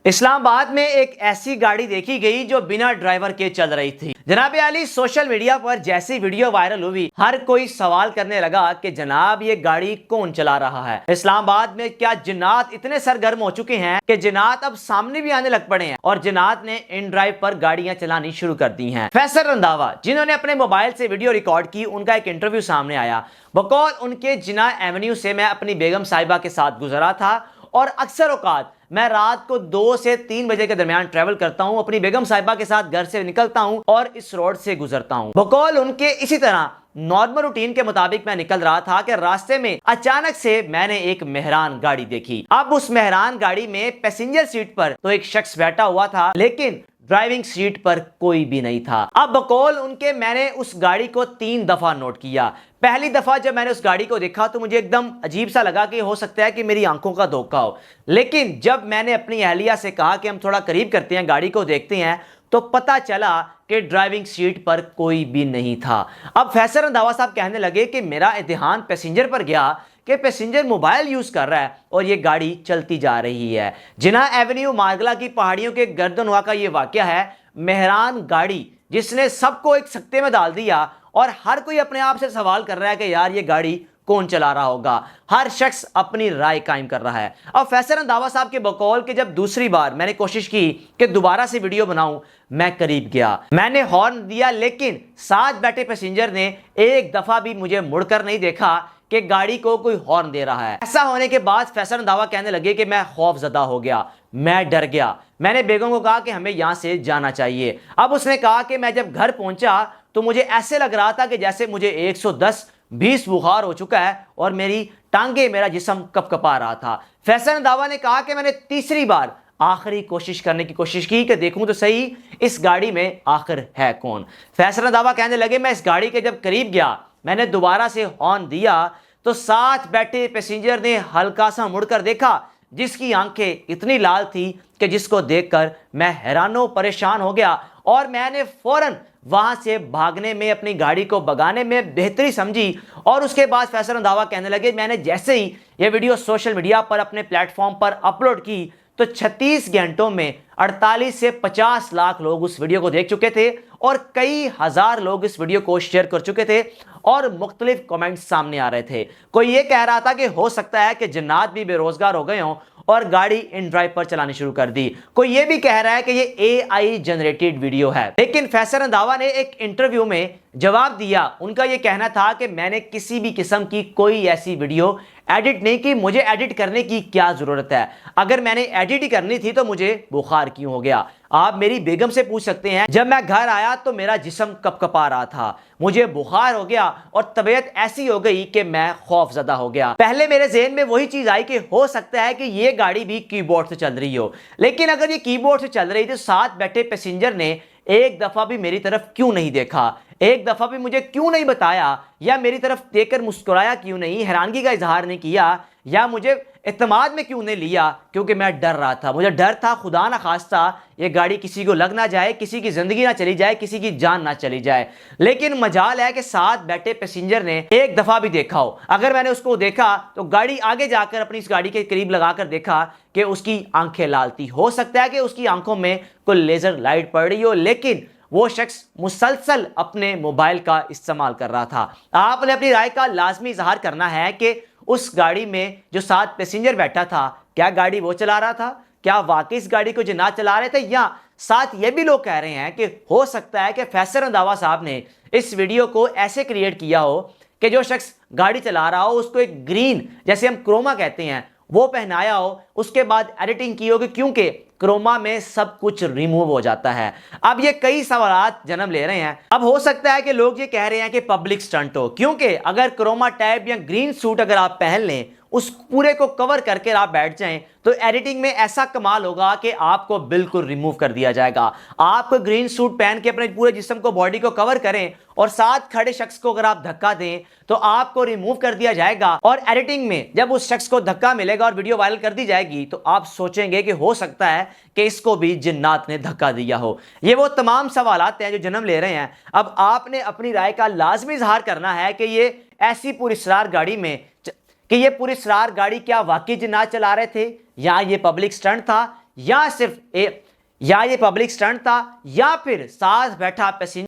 इस्लामाबाद में एक ऐसी गाड़ी देखी गई जो बिना ड्राइवर के चल रही थी। जनाब आली, सोशल मीडिया पर जैसी वीडियो वायरल हुई, हर कोई सवाल करने लगा कि जनाब ये गाड़ी कौन चला रहा है। इस्लामाबाद में क्या जिन्नात इतने सरगर्म हो चुके हैं कि जिन्नात अब सामने भी आने लग पड़े हैं और जिन्नात ने इन ड्राइव पर गाड़ियां चलानी शुरू कर दी हैं। फैसल रंधावा, जिन्होंने अपने मोबाइल से वीडियो रिकॉर्ड की, उनका एक इंटरव्यू सामने आया। बकौल उनके जिन्ना एवेन्यू से मैं अपनी बेगम साहिबा के साथ गुजरा था और अक्सर औकात मैं रात को 2 से 3 बजे के दरमियान ट्रैवल करता हूं, अपनी बेगम साहिबा के साथ घर से निकलता हूं और इस रोड से गुजरता हूं। बकौल उनके इसी तरह नॉर्मल रूटीन के मुताबिक मैं निकल रहा था कि रास्ते में अचानक से मैंने एक मेहरान गाड़ी देखी। अब उस मेहरान गाड़ी में पैसेंजर सीट पर तो एक शख्स बैठा हुआ था, लेकिन ड्राइविंग सीट पर कोई भी नहीं था। अब बकौल उनके मैंने उस गाड़ी को 3 दफा नोट किया। पहली दफा जब मैंने उस गाड़ी को देखा तो मुझे एकदम अजीब सा लगा कि हो सकता है कि मेरी आंखों का धोखा हो, लेकिन जब मैंने अपनी अहलिया से कहा कि हम थोड़ा करीब करते हैं, गाड़ी को देखते हैं, तो पता चला कि ड्राइविंग सीट पर कोई भी नहीं था। अब फैसल रंधावा साहब कहने लगे कि मेरा ध्यान पैसेंजर पर गया कि पैसेंजर मोबाइल यूज कर रहा है और ये गाड़ी चलती जा रही है। जिन्ना एवेन्यू मारगला की पहाड़ियों के गर्दनवा का ये वाकया है। मेहरान गाड़ी जिसने सबको एक सकते में डाल दिया और हर कोई अपने आप से सवाल कर रहा है कि यार ये गाड़ी कौन चला रहा होगा। हर शख्स अपनी राय कायम कर रहा है। अब फैसल रंधावा साहब के बकौल के जब दूसरी बार मैंने कोशिश की कि दोबारा से वीडियो बनाऊं, मैं करीब गया, मैंने हॉर्न दिया, लेकिन साथ बैठे पैसेंजर ने एक दफा भी मुझे मुड़कर नहीं देखा कि गाड़ी को कोई हॉर्न दे रहा है। ऐसा होने के बाद फैसल रंधावा कहने लगे कि मैं खौफजदा हो गया, मैं डर गया। मैंने बेगम को कहा कि हमें यहां से जाना चाहिए। अब उसने कहा कि मैं जब घर पहुंचा तो मुझे ऐसे लग रहा था कि जैसे मुझे 110-20 बुखार हो चुका है और मेरी टांगे, मेरा जिस्म कपकपा रहा था। फैसल रंधावा ने कहा कि मैंने तीसरी बार आखिरी कोशिश करने की कोशिश की कि देखूं तो सही इस गाड़ी में आखिर है कौन। फैसल रंधावा कहने लगे मैं इस गाड़ी के जब करीब गया, मैंने दोबारा से हॉर्न दिया तो साथ बैठे पैसेंजर ने हल्का सा मुड़कर देखा, जिसकी आंखें इतनी लाल थी कि जिसको देखकर मैं हैरानो परेशान हो गया और मैंने फौरन वहां से भागने में, अपनी गाड़ी को भगाने में बेहतरी समझी। और उसके बाद फैसल रंधावा कहने लगे मैंने जैसे ही ये वीडियो सोशल मीडिया पर अपने प्लेटफॉर्म पर अपलोड की तो 36 घंटों में 48 से 50 लाख लोग उस वीडियो को देख चुके थे और कई हजार लोग इस वीडियो को शेयर कर चुके थे और मुख्तलिफ कमेंट्स सामने आ रहे थे। कोई ये कह रहा था कि हो सकता है कि जिन्नात भी बेरोजगार हो गए हों और गाड़ी इन ड्राइव पर चलानी शुरू कर दी। कोई ये भी कह रहा है कि ये AI जनरेटेड वीडियो है। लेकिन फैसल रंधावा ने एक इंटरव्यू में जवाब दिया। उनका ये कहना था कि मैंने किसी भी किस्म की कोई ऐसी वीडियो एडिट नहीं की, मुझे एडिट करने की क्या जरूरत है, अगर मैंने एडिट ही करनी थी तो मुझे बुखार क्यों हो गया। आप मेरी बेगम से पूछ सकते हैं, जब मैं घर आया तो मेरा जिस्म कपकपा रहा था, मुझे बुखार हो गया और तबीयत ऐसी हो गई कि मैं खौफजदा हो गया। पहले मेरे ज़हन में वही चीज आई कि हो सकता है कि ये गाड़ी भी कीबोर्ड से चल रही हो, लेकिन अगर ये कीबोर्ड से चल रही थी तो साथ बैठे पैसेंजर ने एक दफा भी मेरी तरफ क्यों नहीं देखा, एक दफा भी मुझे क्यों नहीं बताया, या मेरी तरफ देखकर मुस्कुराया क्यों नहीं, हैरानगी का इजहार नहीं किया, या मुझे इत्मीनान में क्यों नहीं लिया, क्योंकि मैं डर रहा था। मुझे डर था खुदा ना खास्ता ये गाड़ी किसी को लग ना जाए, किसी की जिंदगी ना चली जाए, किसी की जान ना चली जाए। लेकिन मजाल है कि साथ बैठे पैसेंजर ने एक दफा भी देखा हो। अगर मैंने उसको देखा तो गाड़ी आगे जाकर अपनी इस गाड़ी के करीब लगाकर देखा कि उसकी आंखें लाल थी। हो सकता है कि उसकी आंखों में कोई लेजर लाइट पड़ रही हो, लेकिन वो शख्स मुसलसल अपने मोबाइल का इस्तेमाल कर रहा था। आपने अपनी राय का लाजमी इजहार करना है कि उस गाड़ी में जो साथ पैसेंजर बैठा था, क्या गाड़ी वो चला रहा था, क्या वाकई इस गाड़ी को जिन्नात चला रहे थे, या साथ ये भी लोग कह रहे हैं कि हो सकता है कि फैसल रंधावा साहब ने इस वीडियो को ऐसे क्रिएट किया हो कि जो शख्स गाड़ी चला रहा हो उसको एक ग्रीन, जैसे हम क्रोमा कहते हैं, वो पहनाया हो, उसके बाद एडिटिंग की होगी, क्योंकि क्रोमा में सब कुछ रिमूव हो जाता है। अब ये कई सवालात जन्म ले रहे हैं। अब हो सकता है कि लोग ये कह रहे हैं कि पब्लिक स्टंट हो, क्योंकि अगर क्रोमा टैब या ग्रीन सूट अगर आप पहन लें, उस पूरे को कवर करके आप बैठ जाएं, तो एडिटिंग में ऐसा कमाल होगा कि आपको बिल्कुल रिमूव कर दिया जाएगा। आप ग्रीन सूट पहन के अपने पूरे जिस्म को, बॉडी को कवर करें और साथ खड़े शख्स को अगर आप धक्का दें तो आपको रिमूव कर दिया जाएगा। और एडिटिंग में जब उस शख्स को धक्का मिलेगा और वीडियो वायरल कर दी जाएगी तो आप सोचेंगे कि हो सकता है कि इसको भी जिन्नात ने धक्का दिया हो। ये वो तमाम सवालात हैं जो जन्म ले रहे हैं। अब आपने अपनी राय का लाजमी इजहार करना है कि ये ऐसी पुरस्रार गाड़ी में कि ये पुरस्रार गाड़ी क्या वाकई जिन्नात चला रहे थे, या ये पब्लिक स्टंट था, या सिर्फ या ये पब्लिक स्टंट था या फिर साथ बैठा पैसेंजर